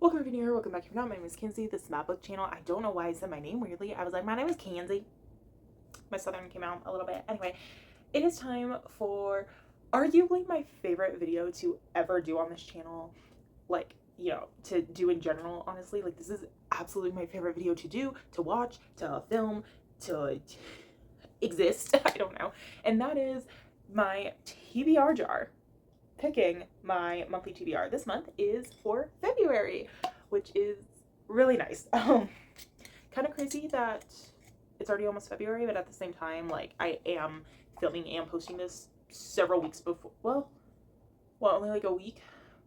Welcome if you're new here, welcome back if you're not. My name is Kinsey. This is my book channel. I don't know why I said my name weirdly. I was like, my name is Kinsey. My southern came out a little bit. Anyway, it is time for arguably my favorite video to ever do on this channel. Like, to do in general, honestly. Like, this is absolutely my favorite video to do, to watch, to film, to exist. I don't know. And that is my TBR jar. Picking my monthly TBR this month is for February, which is really nice. Kind of crazy that it's already almost February, but at the same time, like, I am filming and posting this several weeks before, well, only like a week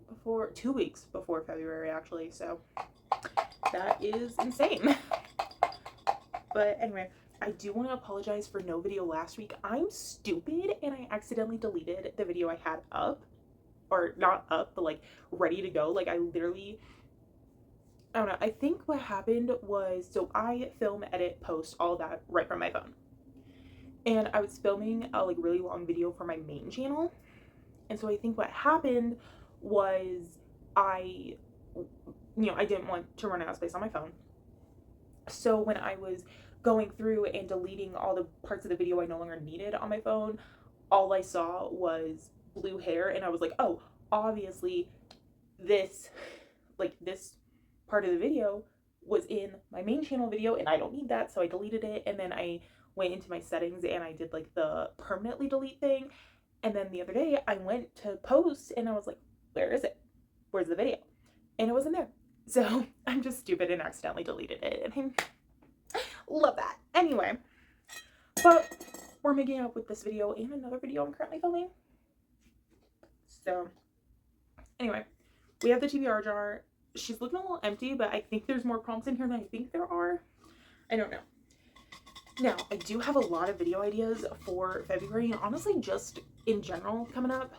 before, 2 weeks before February actually, so that is insane. But anyway, I do want to apologize for no video last week. I'm stupid and I accidentally deleted the video I had up. Or not up, but like ready to go. Like I literally, I don't know. I think what happened was, so I film, edit, post, all that right from my phone. And I was filming a like really long video for my main channel. And so I think what happened was I didn't want to run out of space on my phone. So when I was going through and deleting all the parts of the video I no longer needed on my phone, all I saw was blue hair, and I was like, oh, obviously this part of the video was in my main channel video and I don't need that, so I deleted it. And then I went into my settings and I did like the permanently delete thing, and then the other day I went to post and I was like, where is it? Where's the video? And it wasn't there. So I'm just stupid and accidentally deleted it, and I love that. Anyway, but we're making up with this video and another video I'm currently filming. So anyway, we have the TBR jar. She's looking a little empty, but I think there's more prompts in here than I think there are. I don't know. Now, I do have a lot of video ideas for February, and honestly just in general coming up.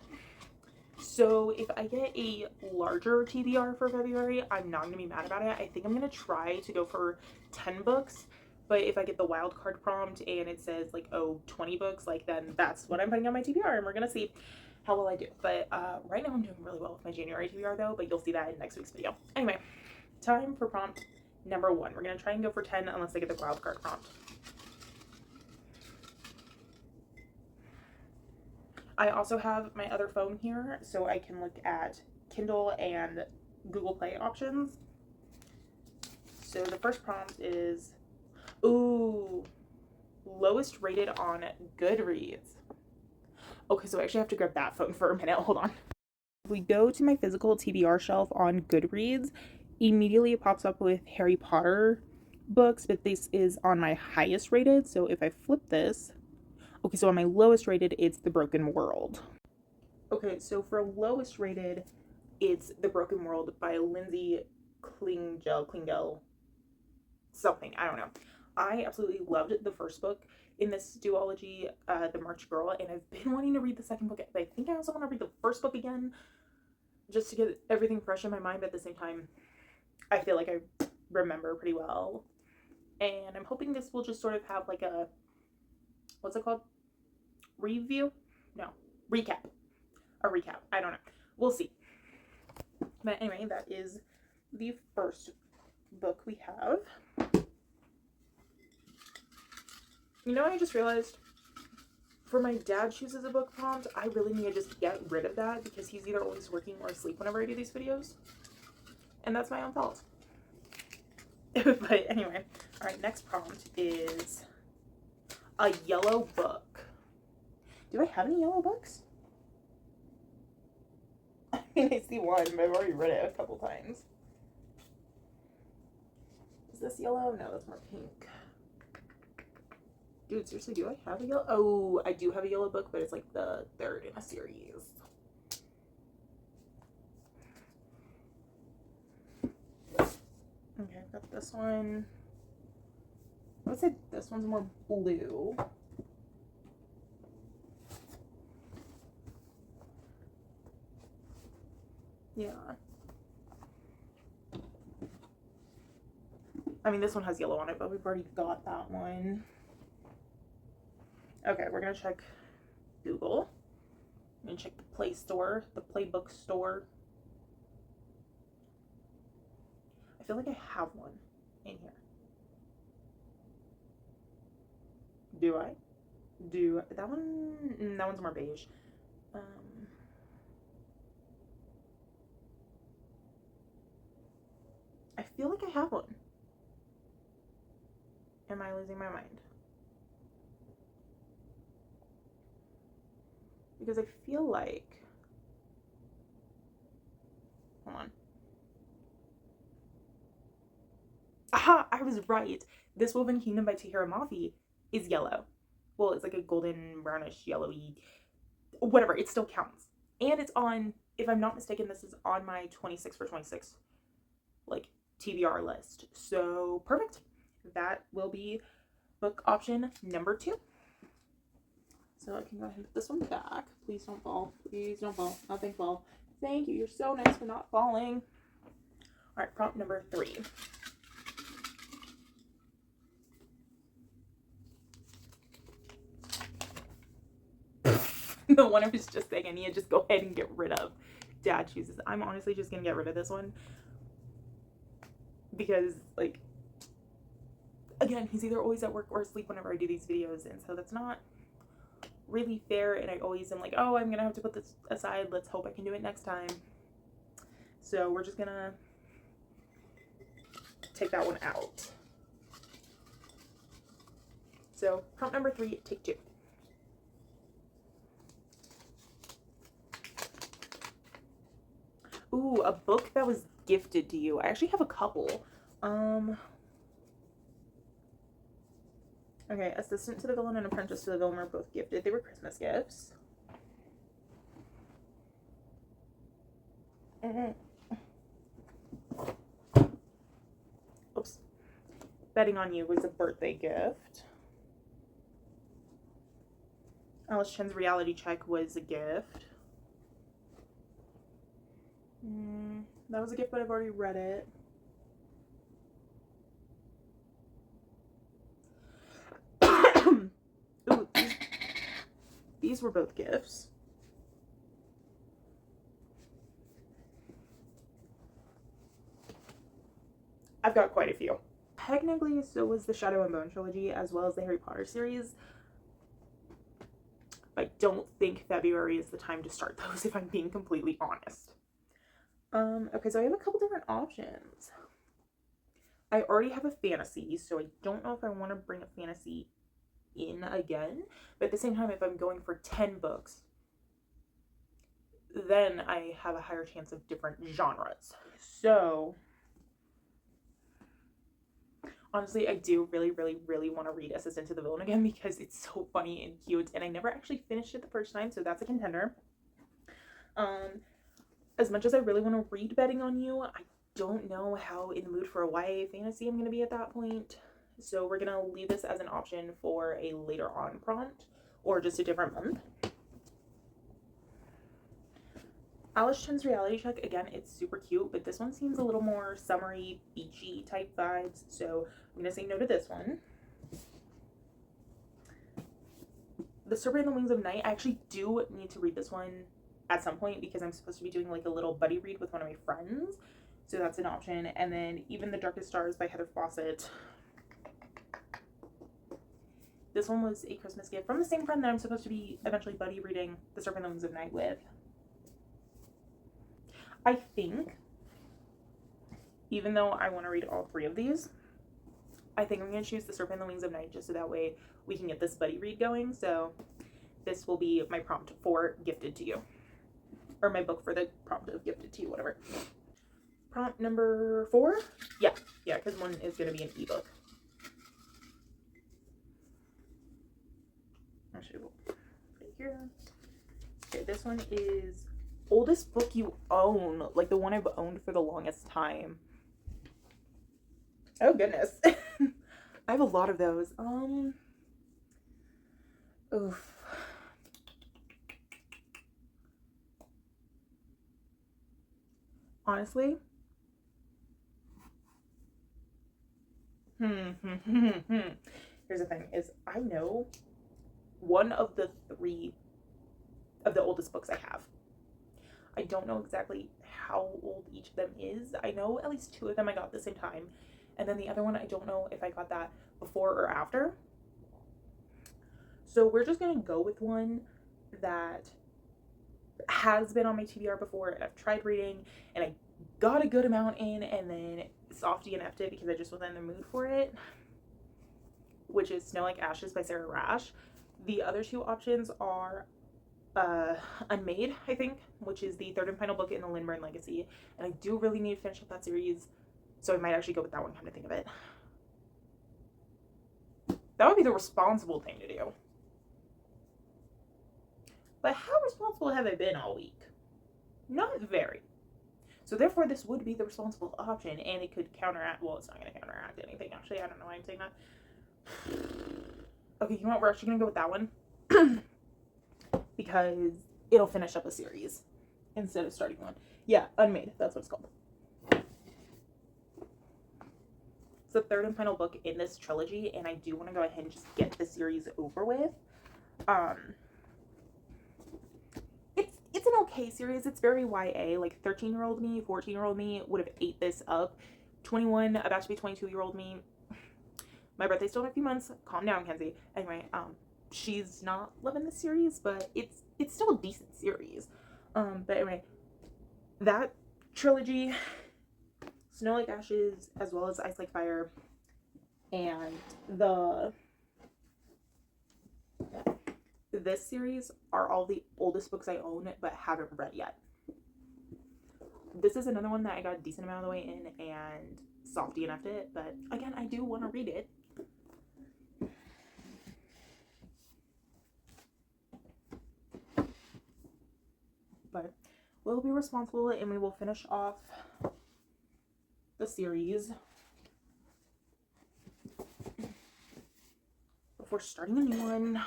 So if I get a larger TBR for February, I'm not going to be mad about it. I think I'm going to try to go for 10 books. But if I get the wild card prompt and it says like, oh, 20 books, like then that's what I'm putting on my TBR, and we're going to see how well I do. But right now I'm doing really well with my January TBR though, but you'll see that in next week's video. Anyway, time for prompt number 1. We're going to try and go for 10 unless I get the wild card prompt. I also have my other phone here so I can look at Kindle and Google Play options. So the first prompt is, ooh, lowest rated on Goodreads. Okay, so I actually have to grab that phone for a minute. Hold on. If we go to my physical TBR shelf on Goodreads, immediately it pops up with Harry Potter books, but this is on my highest rated. So if I flip this, okay, so on my lowest rated, it's The Broken World. Okay, so for lowest rated, it's The Broken World by Lindsay Klingel, something, I don't know. I absolutely loved the first book in this duology, The March Girl, and I've been wanting to read the second book, but I think I also want to read the first book again, just to get everything fresh in my mind, but at the same time, I feel like I remember pretty well. And I'm hoping this will just sort of have like a, what's it called? Review? No, recap. A recap. I don't know. We'll see. But anyway, that is the first book we have. You know, I just realized for my dad chooses a book prompt, I really need to just get rid of that because he's either always working or asleep whenever I do these videos. And that's my own fault. But anyway, all right, next prompt is a yellow book. Do I have any yellow books? I mean, I see one, but I've already read it a couple times. Is this yellow? No, that's more pink. Dude, seriously, do I have a yellow? Oh, I do have a yellow book, but it's like the third in a series. Okay, I've got this one. I would say this one's more blue. Yeah. I mean, this one has yellow on it, but we've already got that one. Okay, we're gonna check Google. I'm gonna check the Play Store, the Playbook Store. feel like I have one in here. Do I? That one? That one's more beige. I feel like I have one. Am I losing my mind? Because I feel like, hold on. Aha! I was right. This Woven Kingdom by Tahira Mafi is yellow. Well, it's like a golden brownish yellowy, whatever. It still counts. And it's on, if I'm not mistaken, this is on my 26 for 26 like TBR list. So perfect. That will be book option number 2. So I can go ahead and put this one back. Please don't fall. Please don't fall. Nothing fall. Thank you. You're so nice for not falling. All right, prompt number 3. The one I was just saying I need to just go ahead and get rid of. Dad chooses. I'm honestly just going to get rid of this one. Because, like, again, he's either always at work or asleep whenever I do these videos. And so that's not really fair. And I always am like, oh, I'm going to have to put this aside. Let's hope I can do it next time. So we're just going to take that one out. So prompt number 3, take 2. Ooh, a book that was gifted to you. I actually have a couple. Okay, Assistant to the Villain and Apprentice to the Villain were both gifted. They were Christmas gifts. Oops. Betting on You was a birthday gift. Alice Chen's Reality Check was a gift. That was a gift, but I've already read it. Ooh, these were both gifts. I've got quite a few. Technically, so was the Shadow and Bone trilogy, as well as the Harry Potter series. I don't think February is the time to start those, if I'm being completely honest. Okay, so I have a couple different options. I already have a fantasy, so I don't know if I want to bring a fantasy in again. But at the same time, if I'm going for 10 books, then I have a higher chance of different genres. So, honestly, I do really, really, really want to read Assistant to the Villain again because it's so funny and cute. And I never actually finished it the first time, so that's a contender. As much as I really want to read Betting on You, I don't know how in the mood for a YA fantasy I'm going to be at that point. So we're going to leave this as an option for a later on prompt or just a different month. Alice Chen's Reality Check, again, it's super cute, but this one seems a little more summery, beachy type vibes. So I'm going to say no to this one. The Serpent and the Wings of Night, I actually do need to read this one at some point because I'm supposed to be doing like a little buddy read with one of my friends. So that's an option. And then Even the Darkest Stars by Heather Fawcett. This one was a Christmas gift from the same friend that I'm supposed to be eventually buddy reading The Serpent and the Wings of Night with. I think, even though I want to read all 3 of these, I think I'm going to choose The Serpent and the Wings of Night just so that way we can get this buddy read going. So this will be my prompt for Gifted to You. Or my book for the prompt of Gifted to You, whatever. Prompt number 4? Yeah, because one is going to be an ebook. Actually, we'll put it here. Okay, this one is oldest book you own. Like the one I've owned for the longest time. Oh, goodness. I have a lot of those. Oof. Honestly, here's the thing, is I know one of the 3 of the oldest books I have. I don't know exactly how old each of them is. I know at least 2 of them I got at the same time, and then the other one I don't know if I got that before or after. So we're just gonna go with one that has been on my TBR before, and I've tried reading, and I got a good amount in, and then Softy and F'd it because I just wasn't in the mood for it, which is Snow Like Ashes by Sarah Rash. The other 2 options are Unmade, I think, which is the 3rd and final book in the Lindburn Legacy, and I do really need to finish up that series, so I might actually go with that one, come to think of it. That would be the responsible thing to do. But how responsible have I been all week? Not very. So therefore, this would be the responsible option, and it could counteract, well, it's not going to counteract anything, actually. I don't know why I'm saying that. Okay, you know what? We're actually going to go with that one. Because it'll finish up a series instead of starting one. Yeah, Unmade. That's what it's called. It's the 3rd and final book in this trilogy, and I do want to go ahead and just get the series over with. It's an okay series. It's very YA. Like 13-year-old me, 14-year-old me would have ate this up. 21, about to be 22-year-old me. My birthday's still in a few months. Calm down, Kenzie. Anyway, she's not loving the series, but it's still a decent series. But anyway, that trilogy, Snow Like Ashes, as well as Ice Like Fire, and this series are all the oldest books I own but haven't read yet. This is another one that I got a decent amount of the way in, and Softy and F'd it, but again, I do want to read it. But we'll be responsible, and we will finish off the series before starting a new one.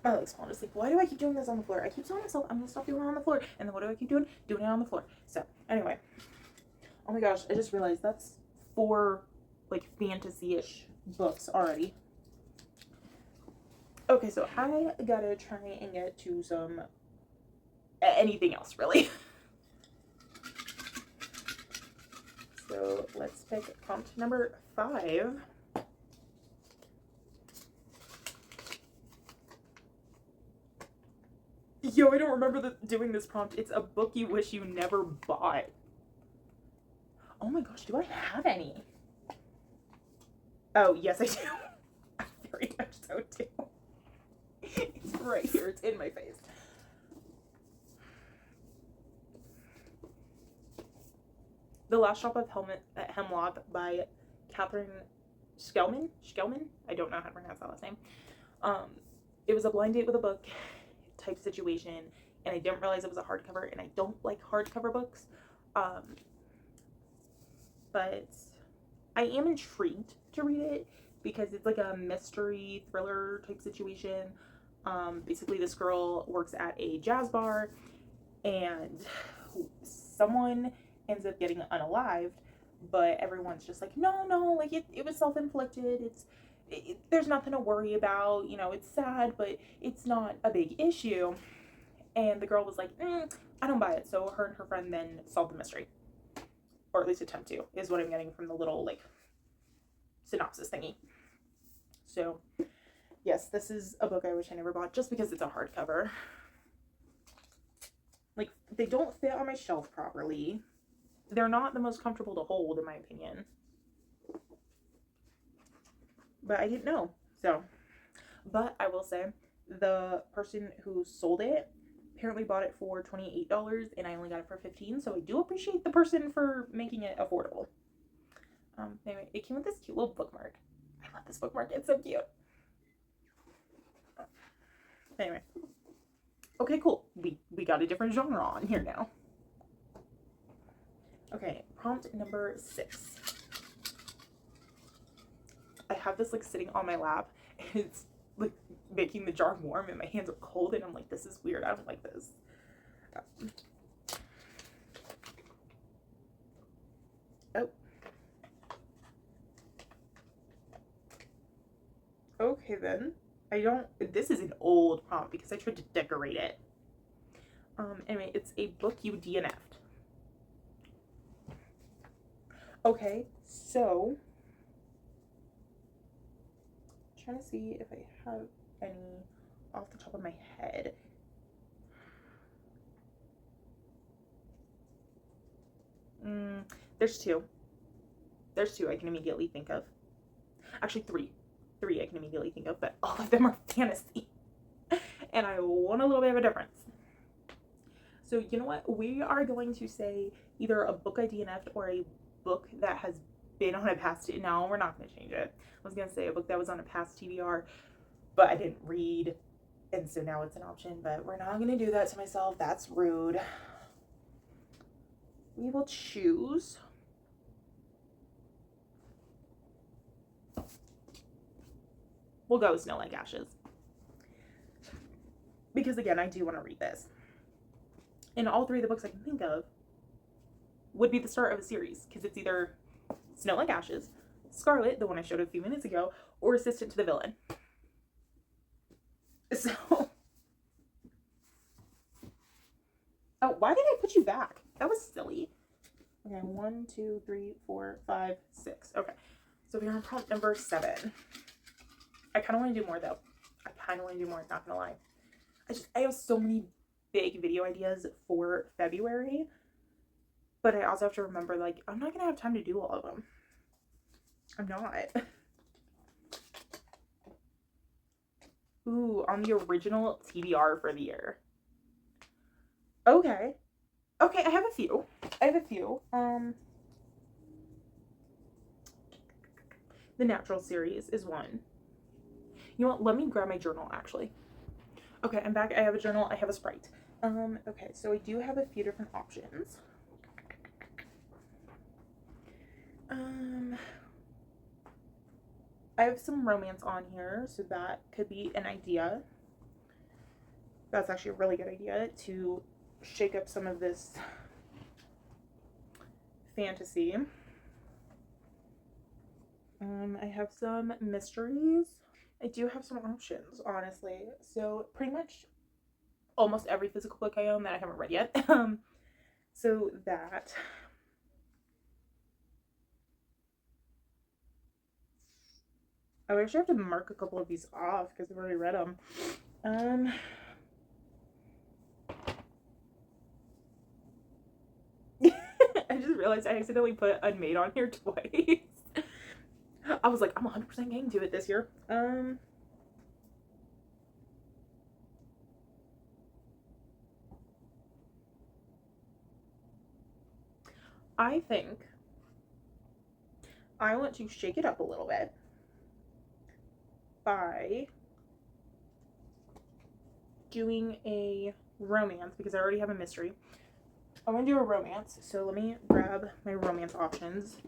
My leg's falling asleep. Why do I keep doing this on the floor? I keep telling myself I'm gonna stop doing it on the floor, and then what do I keep doing? Doing it on the floor. So anyway, oh my gosh, I just realized that's 4 like fantasy-ish books already. Okay, so I gotta try and get to some anything else, really. So let's pick prompt number 5. Yo, I don't remember doing this prompt. It's a book you wish you never bought. Oh my gosh, do I have any? Oh, yes, I do. I very much so do. It's right here. It's in my face. The Last Drop of Hemlock by Catherine Skelman? I don't know how to pronounce that last name. It was a blind date with a book type situation, and I didn't realize it was a hardcover, and I don't like hardcover books. But I am intrigued to read it because it's like a mystery thriller type situation. Basically, this girl works at a jazz bar, and someone ends up getting unalived, but everyone's just like, no, like it was self-inflicted. There's nothing to worry about. You know, it's sad, but it's not a big issue. And the girl was like, I don't buy it. So her and her friend then solved the mystery, or at least attempt to, is what I'm getting from the little like synopsis thingy. So yes, this is a book I wish I never bought, just because it's a hardcover. Like, they don't fit on my shelf properly. They're not the most comfortable to hold, in my opinion. But I didn't know. So, but I will say, the person who sold it apparently bought it for $28, and I only got it for $15. So I do appreciate the person for making it affordable. Anyway, it came with this cute little bookmark. I love this bookmark. It's so cute. Anyway. Okay, cool. We got a different genre on here now. Okay, prompt number 6. I have this like sitting on my lap, and it's like making the jar warm, and my hands are cold, and I'm like, this is weird. I don't like this. Oh. Okay then. This is an old prompt because I tried to decorate it. Anyway, it's a book you DNF'd. Okay, so I'm trying to see if I have any off the top of my head. There's two. There's two I can immediately think of. Actually, three. Three I can immediately think of, but all of them are fantasy. And I want a little bit of a difference. So you know what? We are going to say either a book I DNF'd or a book that has been on a past. No, we're not going to change it. I was going to say a book that was on a past TBR, but I didn't read, and so now it's an option. But we're not going to do that to myself. That's rude. We will choose. We'll go Snow Like Ashes. Because again, I do want to read this. And all three of the books I can think of would be the start of a series, because it's either Snow Like Ashes, Scarlet, the one I showed a few minutes ago, or Assistant to the Villain. So, oh, why did I put you back? That was silly. Okay, 1, 2, 3, 4, 5, 6. Okay, so we're on prompt number 7. I kind of want to do more though. Not gonna lie. I have so many big video ideas for February, but I also have to remember, like, I'm not gonna have time to do all of them. I'm not. Ooh, on the original TBR for the year. Okay, I have a few. The Natural series is one. You know what? Let me grab my journal, actually. Okay, I'm back. I have a journal. I have a Sprite. Okay, so I do have a few different options. I have some romance on here, so that could be an idea. That's actually a really good idea to shake up some of this fantasy. I have some mysteries. I do have some options, honestly. So pretty much almost every physical book I own that I haven't read yet. So that. I actually have to mark a couple of these off because I've already read them. I just realized I accidentally put Unmade on here twice. I was like, I'm 100% getting to it this year. I think I want to shake it up a little bit by doing a romance, because I already have a mystery. I want to do a romance, so let me grab my romance options.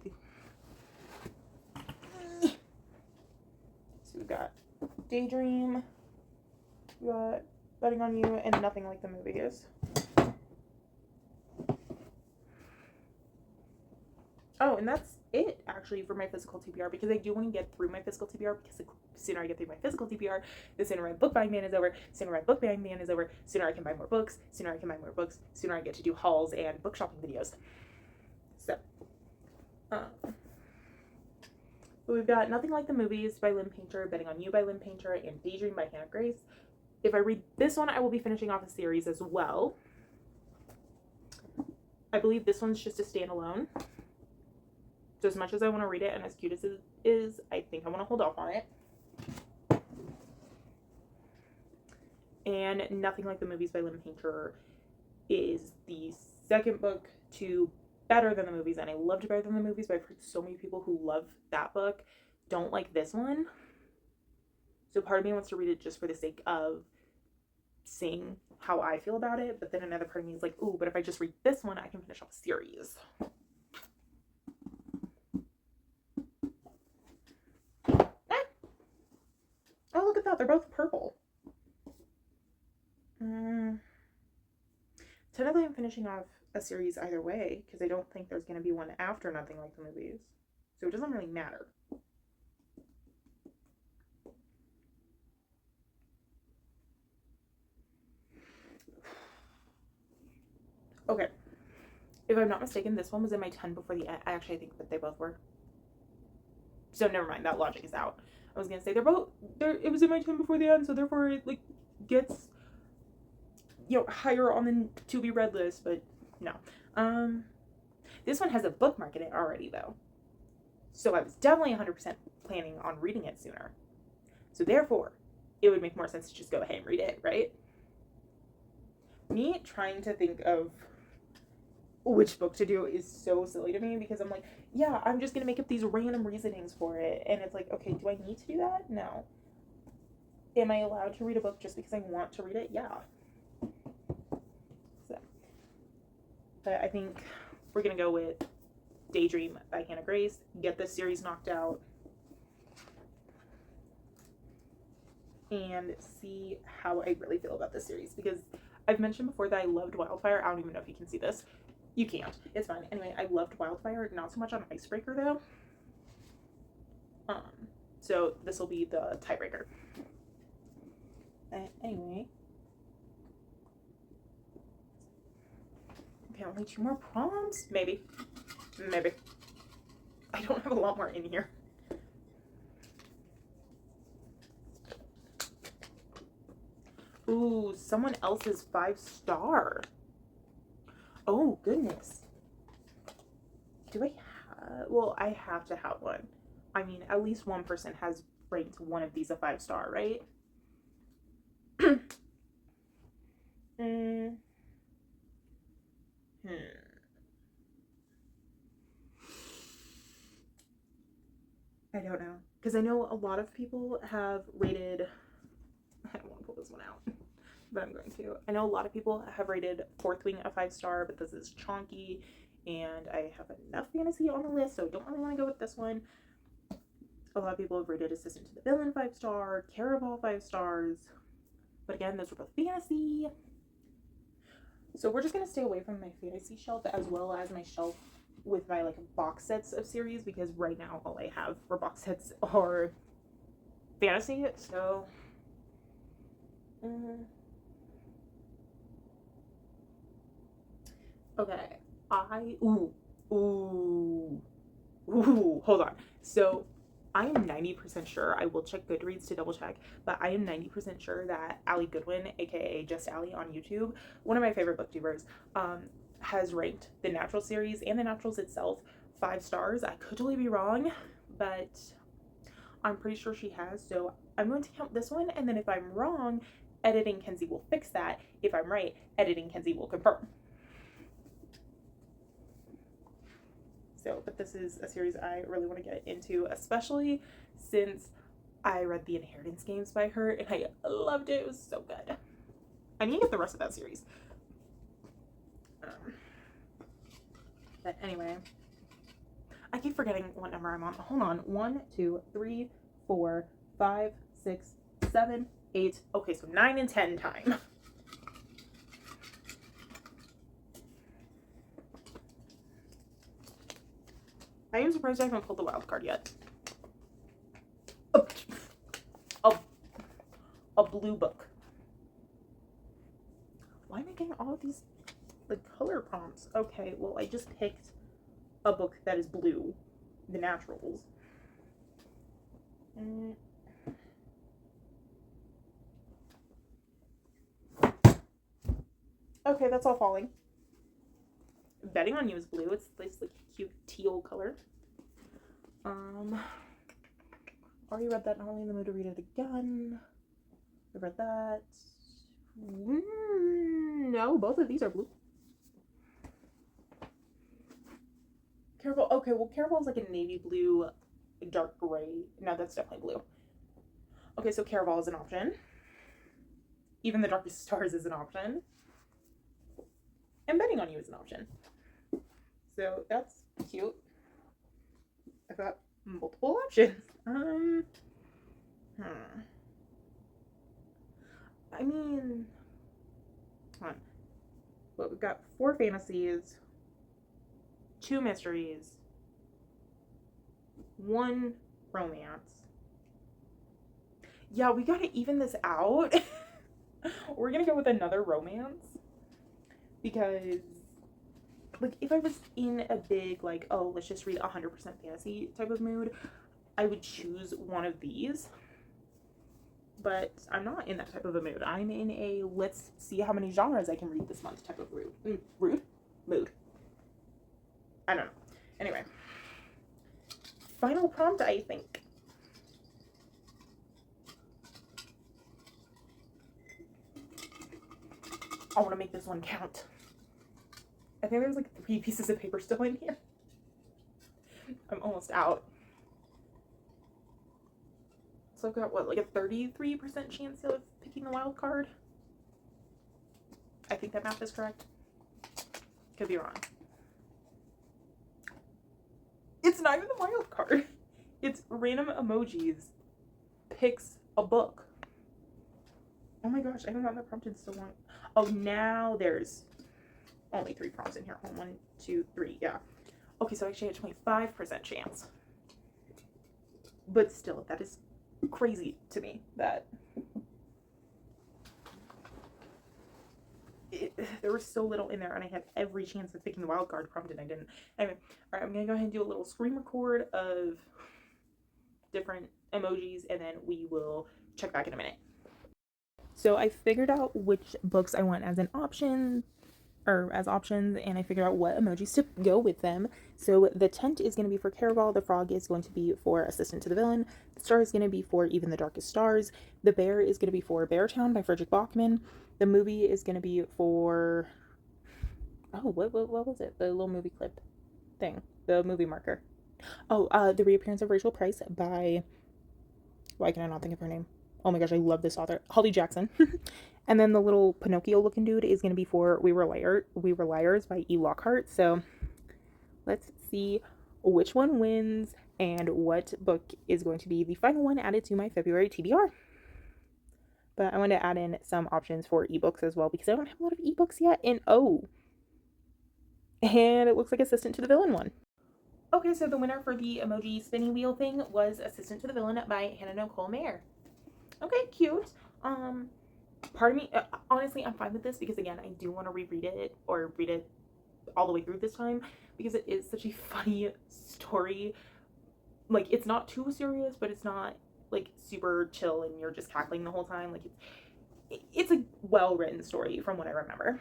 So we got Daydream, we got Betting on You, and Nothing Like the Movies. Oh, and that's it, actually, for my physical TBR, because I do want to get through my physical TBR, because the sooner I get through my physical TBR, the sooner my book buying ban is over, sooner I can buy more books, sooner I get to do hauls and book shopping videos. So, we've got Nothing Like the Movies by Lynn Painter, Betting on You by Lynn Painter, and Daydream by Hannah Grace. If I read this one, I will be finishing off a series as well. I believe this one's just a standalone. So as much as I want to read it and as cute as it is, I think I want to hold off on it. And Nothing Like the Movies by Lynn Painter is the second book to Better Than the Movies, and I loved Better Than the Movies, but I've heard so many people who love that book don't like this one. So part of me wants to read it just for the sake of seeing how I feel about it, but then another part of me is like, ooh, but if I just read this one, I can finish off a series. Oh, look at that. They're both purple. Technically, I'm finishing off a series either way, because I don't think there's going to be one after Nothing Like the Movies. So it doesn't really matter. Okay. If I'm not mistaken, this one was in my 10 before the end. I actually think that they both were. So never mind, that logic is out. I was gonna say it was in my 10 before the end, so therefore it like gets higher on the to be read list, but no. This one has a bookmark in it already though. So I was definitely 100% planning on reading it sooner. So therefore, it would make more sense to just go ahead and read it, right? Me trying to think of which book to do is so silly to me because I'm like, yeah, I'm just gonna make up these random reasonings for it, and it's like, okay, do I need to do that? No. Am I allowed to read a book just because I want to read it? Yeah. So, but I think we're gonna go with Daydream by Hannah Grace. Get this series knocked out and see how I really feel about this series, because I've mentioned before that I loved Wildfire. I don't even know if you can see this. You can't. It's fine. Anyway, I loved Wildfire. Not so much on Icebreaker though. So this will be the tiebreaker. Anyway. Okay, only 2 more prompts? Maybe. I don't have a lot more in here. Ooh, someone else's 5-star. Oh, goodness. Do I have... Well, I have to have one. I mean, at least one person has ranked one of these a 5-star, right? I don't know. Because I know a lot of people have rated... I don't want to pull this one out, but I'm going to. I know a lot of people have rated Fourth Wing a 5-star, but this is chonky, and I have enough fantasy on the list, so I don't really want to go with this one. A lot of people have rated Assistant to the Villain 5-star, Caraval 5 stars, but again, those are both fantasy. So we're just going to stay away from my fantasy shelf as well as my shelf with my like box sets of series, because right now all I have for box sets are fantasy. So okay, hold on. So I am 90% sure, I will check Goodreads to double check, but I am 90% sure that Allie Goodwin, aka Just Allie on YouTube, one of my favorite booktubers, has ranked the Natural series and the Naturals itself 5 stars. I could totally be wrong, but I'm pretty sure she has. So I'm going to count this one, and then if I'm wrong, Editing Kenzie will fix that. If I'm right, Editing Kenzie will confirm. So, but this is a series I really want to get into, especially since I read the Inheritance Games by her, and I loved it. It was so good. I need to get the rest of that series. But anyway, I keep forgetting what number I'm on. Hold on. 1, 2, 3, 4, 5, 6, 7, 8. Okay, so 9 and 10 time. I am surprised I haven't pulled the wild card yet. A blue book. Why am I getting all of these like color prompts? Okay, well I just picked a book that is blue, the Naturals. Okay, that's all falling. Betting on You is blue. It's this like cute teal color. Already read that. Not only in the mood to read it again. I read that. No, both of these are blue. Caraval. Okay, well, Caraval is like a navy blue, dark gray. No, that's definitely blue. Okay, so Caraval is an option. Even the Darkest Stars is an option. And Betting on You is an option. So that's cute. I've got multiple options. I mean, come on. Well, we've got 4 fantasies, 2 mysteries, 1 romance. Yeah, we gotta even this out. We're gonna go with another romance because like, if I was in a big, like, oh, let's just read 100% fantasy type of mood, I would choose one of these. But I'm not in that type of a mood. I'm in a let's see how many genres I can read this month type of mood. I don't know. Anyway. Final prompt, I think. I want to make this one count. I think there's like 3 pieces of paper still in here. I'm almost out. So I've got, what, like a 33% chance of picking the wild card? I think that math is correct. Could be wrong. It's not even the wild card. It's random emojis picks a book. Oh my gosh, I haven't gotten that prompt in so long. Oh, now there's only 3 prompts in here. 1, 2, 3, yeah. Okay, so I actually had a 25% chance. But still, that is crazy to me that there was so little in there, and I had every chance of picking the wild card prompt, and I didn't. Anyway, all right, I'm gonna go ahead and do a little screen record of different emojis, and then we will check back in a minute. So I figured out which books I want as an option, or as options, and I figured out what emojis to go with them. So the tent is going to be for Caraval, the frog is going to be for Assistant to the Villain, the star is going to be for Even the Darkest Stars, the bear is going to be for Beartown by Frederick Bachman, the movie is going to be for, oh, what was it? The little movie clip thing, the movie marker. Oh, The Reappearance of Rachel Price by, why can I not think of her name? Oh my gosh, I love this author. Holly Jackson. And then the little Pinocchio looking dude is going to be for We Were Liars by E. Lockhart. So let's see which one wins and what book is going to be the final one added to my February TBR. But I want to add in some options for ebooks as well because I don't have a lot of ebooks yet. And it looks like Assistant to the Villain one. Okay, so the winner for the emoji spinning wheel thing was Assistant to the Villain by Hannah Nicole Mayer. Okay, cute. Part of me, honestly, I'm fine with this because, again, I do want to reread it or read it all the way through this time because it is such a funny story. Like, it's not too serious, but it's not, like, super chill and you're just cackling the whole time. Like, it's a well-written story from what I remember.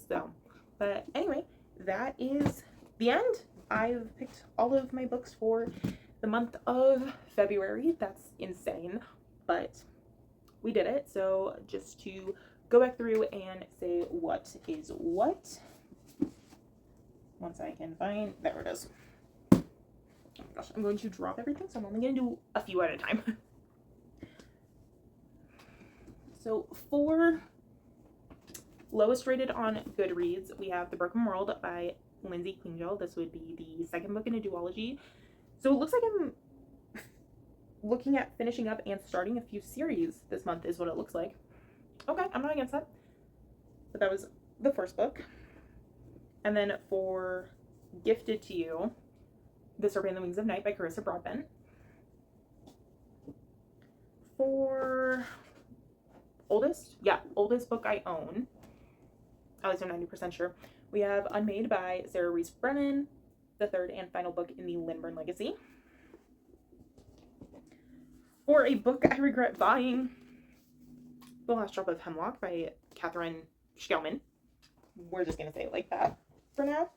So, but anyway, that is the end. I've picked all of my books for the month of February. That's insane, but we did it. So just to go back through and say what is what. Once I can find, there it is. Oh my gosh, I'm going to drop everything, so I'm only going to do a few at a time. So for lowest rated on Goodreads, we have The Broken World by Lindsay Quingel. This would be the second book in a duology. So it looks like I'm looking at finishing up and starting a few series this month is what it looks like. Okay, I'm not against that. But that was the first book. And then for Gifted to You, The Serpent and the Wings of Night by Carissa Broadbent. For oldest book I own, at least I'm 90% sure, we have Unmade by Sarah Reese Brennan, the third and final book in the Lindburn Legacy. For a book I regret buying, The Last Drop of Hemlock by Catherine Schellman. We're just going to say it like that for now.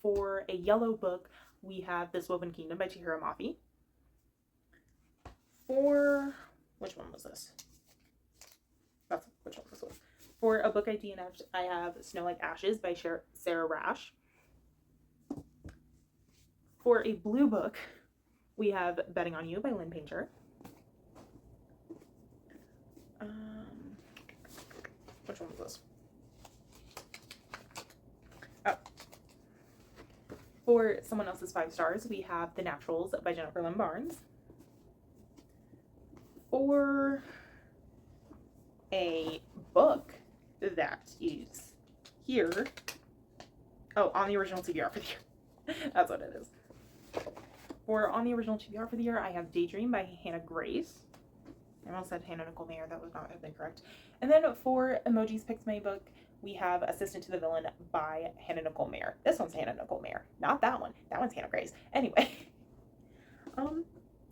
For a yellow book, we have This Woven Kingdom by Chihiro Mafi. For, which one was this? That's which one this was. For a book I DNF'd, I have Snow Like Ashes by Sarah Rash. For a blue book, we have Betting on You by Lynn Painter. Which one was this? Oh. For someone else's 5 stars, we have The Naturals by Jennifer Lynn Barnes. For a book that is here, on the original TBR for the year. That's what it is. For on the original TBR for the year, I have Daydream by Hannah Grace. I almost said Hannah Nicole Mayer. That was not correct. And then for Emojis Picks book, we have Assistant to the Villain by Hannah Nicole Mayer. This one's Hannah Nicole Mayer, not that one. That one's Hannah Grace. Anyway,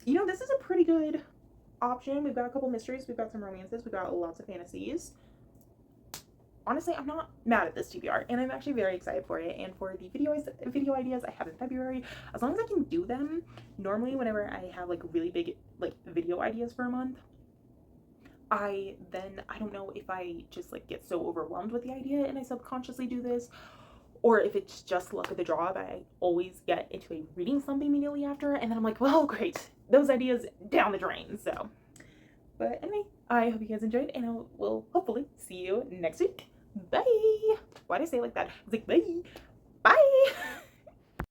you know, this is a pretty good option. We've got a couple mysteries, we've got some romances, we've got lots of fantasies. Honestly, I'm not mad at this TBR, and I'm actually very excited for it. And for the video ideas I have in February, as long as I can do them, normally whenever I have like really big like video ideas for a month, I don't know if I just like get so overwhelmed with the idea and I subconsciously do this, or if it's just luck of the draw that I always get into a reading slump immediately after, and then I'm like, well, great, those ideas down the drain. So, but anyway, I hope you guys enjoyed, and I will hopefully see you next week. Bye. Why did I say it like that? It's like, bye. Bye.